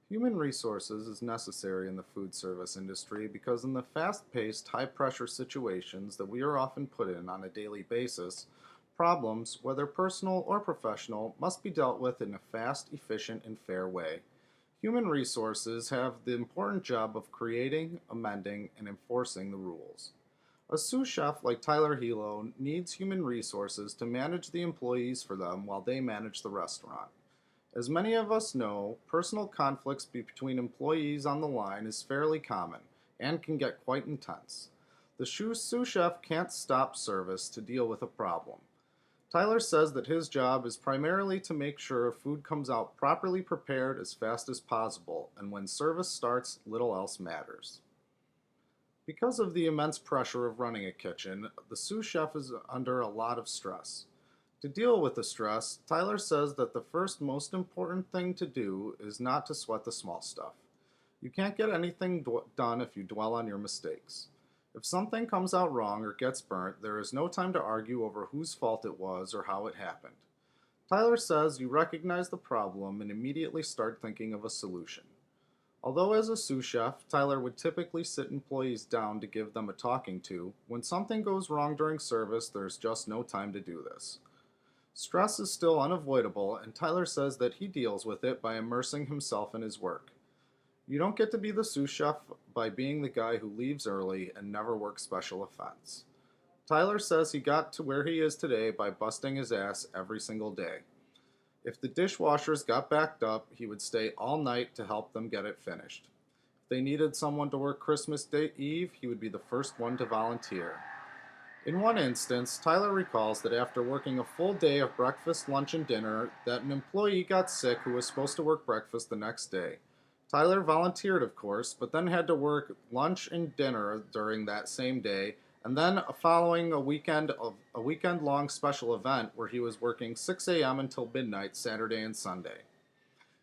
Human resources is necessary in the food service industry because in the fast-paced, high-pressure situations that we are often put in on a daily basis, problems, whether personal or professional, must be dealt with in a fast, efficient, and fair way. Human resources have the important job of creating, amending, and enforcing the rules. A sous chef like Tyler Helo needs human resources to manage the employees for them while they manage the restaurant. As many of us know, personal conflicts between employees on the line is fairly common and can get quite intense. The sous chef can't stop service to deal with a problem. Tyler says that his job is primarily to make sure food comes out properly prepared as fast as possible, and when service starts, little else matters. Because of the immense pressure of running a kitchen, the sous chef is under a lot of stress. To deal with the stress, Tyler says that the first most important thing to do is not to sweat the small stuff. You can't get anything done if you dwell on your mistakes. If something comes out wrong or gets burnt, there is no time to argue over whose fault it was or how it happened. Tyler says you recognize the problem and immediately start thinking of a solution. Although as a sous chef, Tyler would typically sit employees down to give them a talking to, when something goes wrong during service, there's just no time to do this. Stress is still unavoidable, and Tyler says that he deals with it by immersing himself in his work. You don't get to be the sous chef by being the guy who leaves early and never works special offense. Tyler says he got to where he is today by busting his ass every single day. If the dishwashers got backed up, he would stay all night to help them get it finished. If they needed someone to work Christmas Day Eve, he would be the first one to volunteer. In one instance, Tyler recalls that after working a full day of breakfast, lunch, and dinner, that an employee got sick who was supposed to work breakfast the next day. Tyler volunteered, of course, but then had to work lunch and dinner during that same day, and then following a weekend-long special event where he was working 6 a.m. until midnight Saturday and Sunday.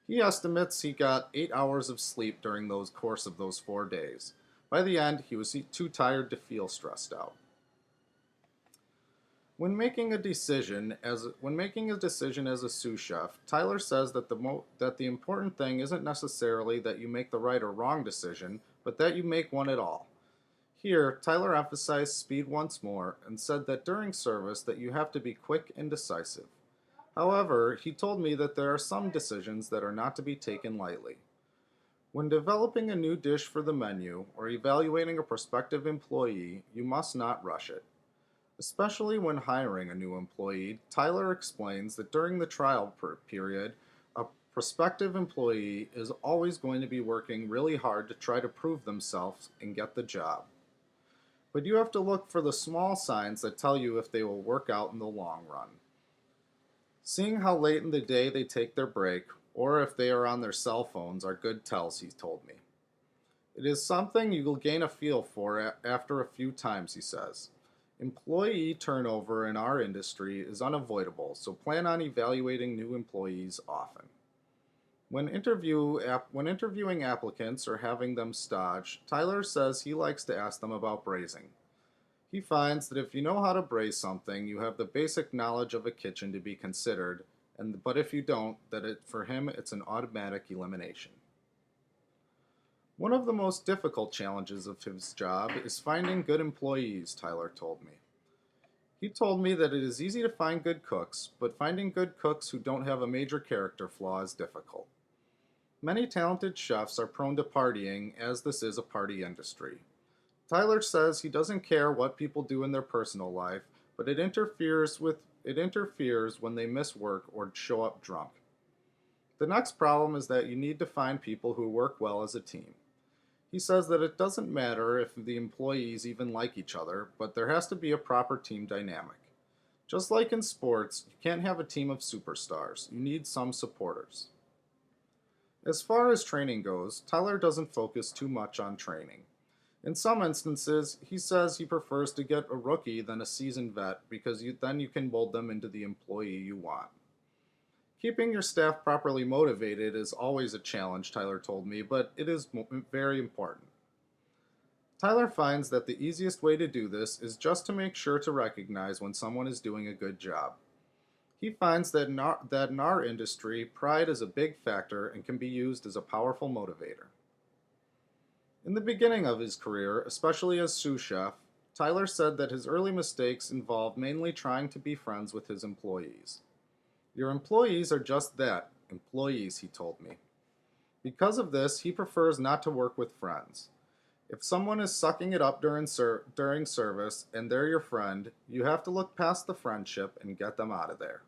He estimates he got 8 hours of sleep during those course of those 4 days. By the end, he was too tired to feel stressed out. When making a decision as a sous chef, Tyler says that the important thing isn't necessarily that you make the right or wrong decision, but that you make one at all. Here, Tyler emphasized speed once more and said that during service that you have to be quick and decisive. However, he told me that there are some decisions that are not to be taken lightly. When developing a new dish for the menu or evaluating a prospective employee, you must not rush it. Especially when hiring a new employee, Tyler explains that during the trial period, a prospective employee is always going to be working really hard to try to prove themselves and get the job. But you have to look for the small signs that tell you if they will work out in the long run. Seeing how late in the day they take their break, or if they are on their cell phones, are good tells, he told me. It is something you will gain a feel for after a few times, he says. Employee turnover in our industry is unavoidable, so plan on evaluating new employees often. When interviewing applicants or having them stage, Tyler says he likes to ask them about braising. He finds that if you know how to braise something, you have the basic knowledge of a kitchen to be considered, but if you don't, for him it's an automatic elimination. One of the most difficult challenges of his job is finding good employees, Tyler told me. He told me that it is easy to find good cooks, but finding good cooks who don't have a major character flaw is difficult. Many talented chefs are prone to partying, as this is a party industry. Tyler says he doesn't care what people do in their personal life, but it interferes when they miss work or show up drunk. The next problem is that you need to find people who work well as a team. He says that it doesn't matter if the employees even like each other, but there has to be a proper team dynamic. Just like in sports, you can't have a team of superstars. You need some supporters. As far as training goes, Tyler doesn't focus too much on training. In some instances, he says he prefers to get a rookie than a seasoned vet because then you can mold them into the employee you want. Keeping your staff properly motivated is always a challenge, Tyler told me, but it is very important. Tyler finds that the easiest way to do this is just to make sure to recognize when someone is doing a good job. He finds that in our industry, pride is a big factor and can be used as a powerful motivator. In the beginning of his career, especially as sous chef, Tyler said that his early mistakes involved mainly trying to be friends with his employees. Your employees are just that, employees, he told me. Because of this, he prefers not to work with friends. If someone is sucking it up during service and they're your friend, you have to look past the friendship and get them out of there.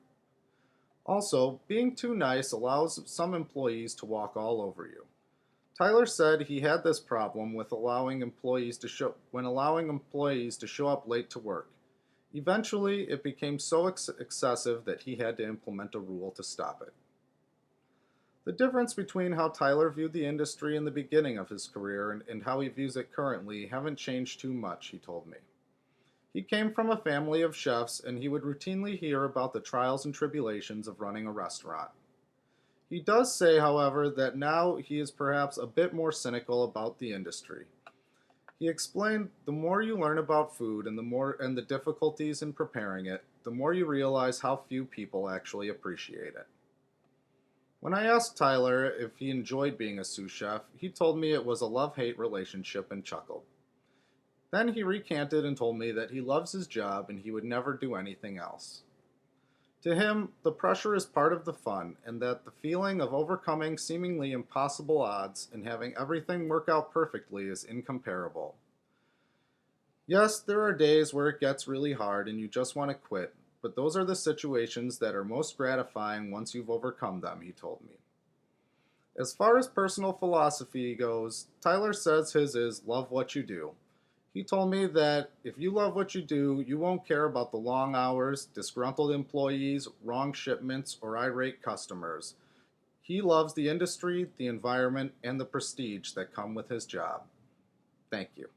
Also, being too nice allows some employees to walk all over you. Tyler said he had this problem with allowing employees to show up late to work. Eventually, it became so excessive that he had to implement a rule to stop it. The difference between how Tyler viewed the industry in the beginning of his career and how he views it currently haven't changed too much, he told me. He came from a family of chefs, and he would routinely hear about the trials and tribulations of running a restaurant. He does say, however, that now he is perhaps a bit more cynical about the industry. He explained, the more you learn about food and the difficulties in preparing it, the more you realize how few people actually appreciate it. When I asked Tyler if he enjoyed being a sous chef, he told me it was a love-hate relationship and chuckled. Then he recanted and told me that he loves his job and he would never do anything else. To him, the pressure is part of the fun, and that the feeling of overcoming seemingly impossible odds and having everything work out perfectly is incomparable. Yes, there are days where it gets really hard and you just want to quit, but those are the situations that are most gratifying once you've overcome them, he told me. As far as personal philosophy goes, Tyler says his is love what you do. He told me that if you love what you do, you won't care about the long hours, disgruntled employees, wrong shipments, or irate customers. He loves the industry, the environment, and the prestige that come with his job. Thank you.